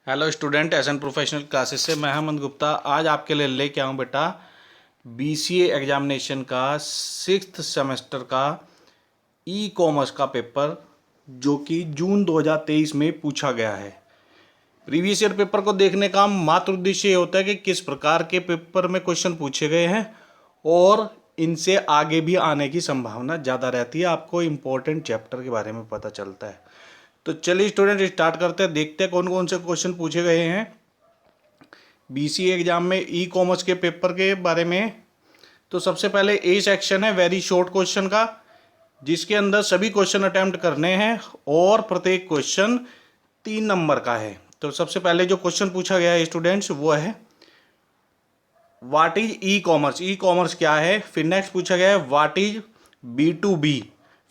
Hello student, SN professional classes से मैं हेमंत गुप्ता आज आपके लिए लेके आऊँ बेटा बीसीए एग्जामिनेशन का 6th सेमेस्टर का ई कॉमर्स का पेपर जो कि जून 2023 में पूछा गया है। प्रीवियस ईयर पेपर को देखने का मात्र उद्देश्य ये होता है कि किस प्रकार के पेपर में क्वेश्चन पूछे गए हैं और इनसे आगे भी आने की संभावना ज़्यादा रहती है। आपको इम्पोर्टेंट चैप्टर के बारे में पता चलता है। तो चलिए स्टूडेंट स्टार्ट करते हैं, देखते हैं कौन कौन से क्वेश्चन पूछे गए हैं बीसीए एग्जाम में ई कॉमर्स के पेपर के बारे में। तो सबसे पहले ए सेक्शन है वेरी शॉर्ट क्वेश्चन का, जिसके अंदर सभी क्वेश्चन अटेम्प्ट करने हैं और प्रत्येक क्वेश्चन 3 नंबर का है। तो सबसे पहले जो क्वेश्चन पूछा गया है स्टूडेंट्स वो है what is E commerce. E commerce क्या है। फिर नेक्स्ट पूछा गया है व्हाट इज B2B।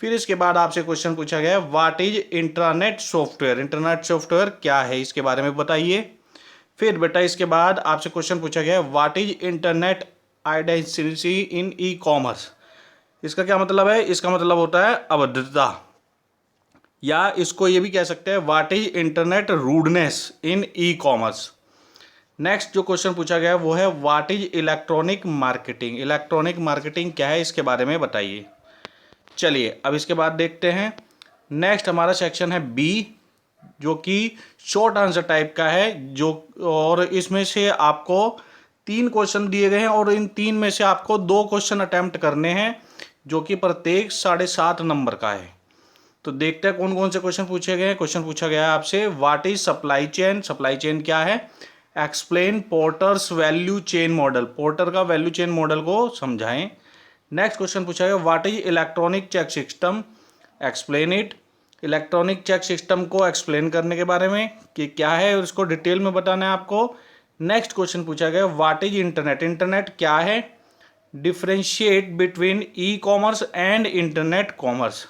फिर इसके बाद आपसे क्वेश्चन पूछा गया है what is internet software. Internet software क्या है, इसके बारे में बताइए। फिर बेटा इसके बाद आपसे क्वेश्चन पूछा गया है what is internet identity in e commerce. इसका क्या मतलब है। इसका मतलब होता है अभद्रता, या इसको ये भी कह सकते हैं what is internet rudeness in e commerce. Next जो क्वेश्चन पूछा गया है वो है what is electronic marketing. Electronic marketing क्या है, इसके बारे में बताइए। चलिए अब इसके बाद देखते हैं। नेक्स्ट हमारा सेक्शन है बी, जो कि शॉर्ट आंसर टाइप का है, जो और इसमें से आपको 3 क्वेश्चन दिए गए हैं और इन 3 में से आपको 2 क्वेश्चन अटेम्प्ट करने हैं, जो कि प्रत्येक 7.5 नंबर का है। तो देखते हैं कौन कौन से क्वेश्चन पूछे गए हैं। क्वेश्चन पूछा गया है आपसे what is supply chain. Supply chain क्या है। Explain Porter's value chain model. Porter का वैल्यू चेन मॉडल को समझाएं। नेक्स्ट क्वेश्चन पूछा गया what is electronic check system. Explain it. Electronic check system को एक्सप्लेन करने के बारे में कि क्या है और इसको डिटेल में बताना है आपको। नेक्स्ट क्वेश्चन पूछा गया व्हाट इज इंटरनेट। इंटरनेट क्या है। Differentiate between e commerce and internet commerce.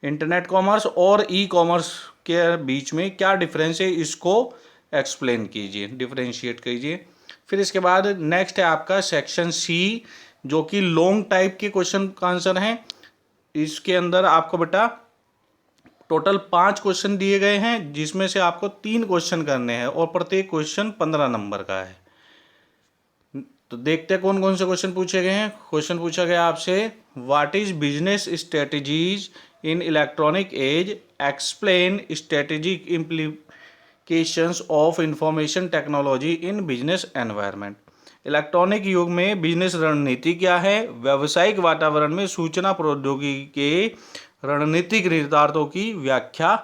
Internet commerce और ई कॉमर्स के बीच में क्या डिफरेंस है, इसको एक्सप्लेन कीजिए, डिफ्रेंशिएट कीजिए। फिर इसके बाद नेक्स्ट है आपका सेक्शन सी, जो कि लॉन्ग टाइप के क्वेश्चन का आंसर है। इसके अंदर आपको बेटा टोटल 5 क्वेश्चन दिए गए हैं, जिसमें से आपको 3 क्वेश्चन करने हैं और प्रत्येक क्वेश्चन 15 नंबर का है। तो देखते हैं कौन कौन से क्वेश्चन पूछे गए हैं। क्वेश्चन पूछा गया आपसे what is business strategies in electronic age. Explain strategic implications of information technology in business environment. Electronic युग में बिजनेस रणनीति क्या है। व्यावसायिक वातावरण में सूचना प्रौद्योगिकी के रणनीतिक निर्धारकों की व्याख्या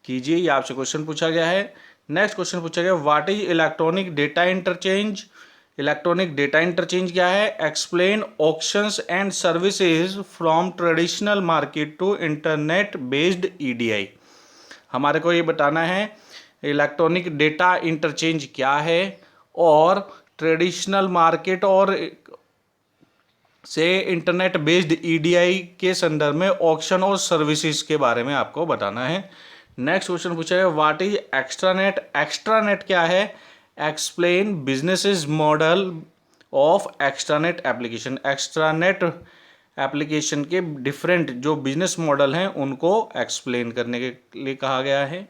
कीजिए। ये आपसे क्वेश्चन पूछा गया है। नेक्स्ट क्वेश्चन पूछा गया what is electronic data interchange. Electronic data interchange क्या है। Explain auctions and services from traditional market to internet based EDI. हमारे को ये बताना है इलेक्ट्रॉनिक डेटा इंटरचेंज क्या है और ट्रेडिशनल मार्केट और से इंटरनेट बेस्ड ईडीआई के संदर्भ में ऑक्शन और सर्विसेज के बारे में आपको बताना है। नेक्स्ट क्वेश्चन पूछा है व्हाट इज एक्स्ट्रानेट। एक्स्ट्रानेट क्या है। Explain businesses model of extranet application. Extranet application के डिफरेंट जो बिजनेस मॉडल हैं उनको एक्सप्लेन करने के लिए कहा गया है।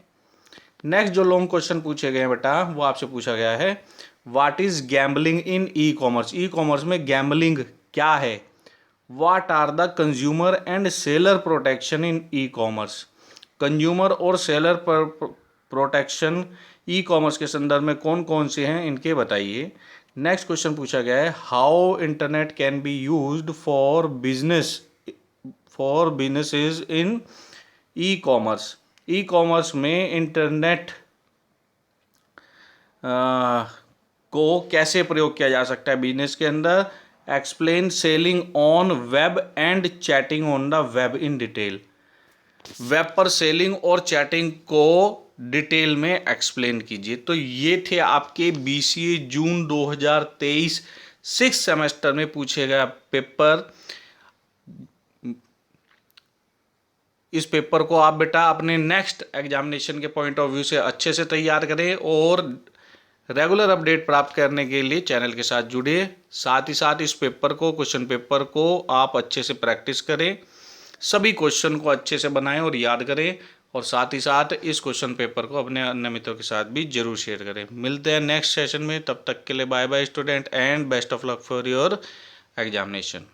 नेक्स्ट जो लॉन्ग क्वेश्चन पूछे गए हैं बेटा वो आपसे पूछा गया है what is gambling in e commerce. E commerce में गैम्बलिंग क्या है। What are the consumer and seller protection in e commerce. Consumer और सेलर प्रोटेक्शन ई कॉमर्स के संदर्भ में कौन कौन से हैं, इनके बताइए। नेक्स्ट क्वेश्चन पूछा गया है how internet can be used for businesses in e commerce. E commerce में इंटरनेट को कैसे प्रयोग किया जा सकता है बिजनेस के अंदर। Explain selling on web and chatting on the web in detail. Web पर सेलिंग और चैटिंग को डिटेल में एक्सप्लेन कीजिए। तो ये थे आपके बीसीए जून 2023 6th सेमेस्टर में पूछे गए पेपर। इस पेपर को आप बेटा अपने नेक्स्ट एग्जामिनेशन के पॉइंट ऑफ व्यू से अच्छे से तैयार करें और रेगुलर अपडेट प्राप्त करने के लिए चैनल के साथ जुड़िए। साथ ही साथ इस पेपर को, क्वेश्चन पेपर को आप अच्छे से प्रैक्टिस करें, सभी क्वेश्चन को अच्छे से बनाएं और याद करें और साथ ही साथ इस क्वेश्चन पेपर को अपने अन्य मित्रों के साथ भी जरूर शेयर करें। मिलते हैं नेक्स्ट सेशन में, तब तक के लिए bye bye student and best of luck for your examination.